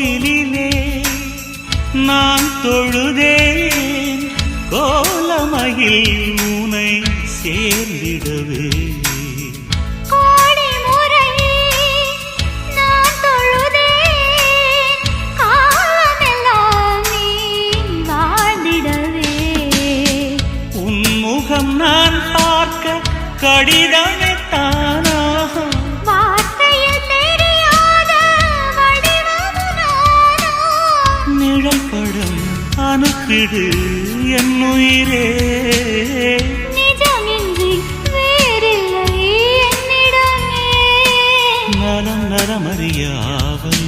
கோவிலிலே நான் தொழுதேன் கோலமயில் உனை சேர்ந்திடவே நான் பார்க்க கடிதமே தானாக வார்த்தையில் தெரியாத நிழல் படம் அனுப்பிடு என் உயிரே நிஜமின்றி வேறில்லை என்னிடமே நலம் நலமறியாவல்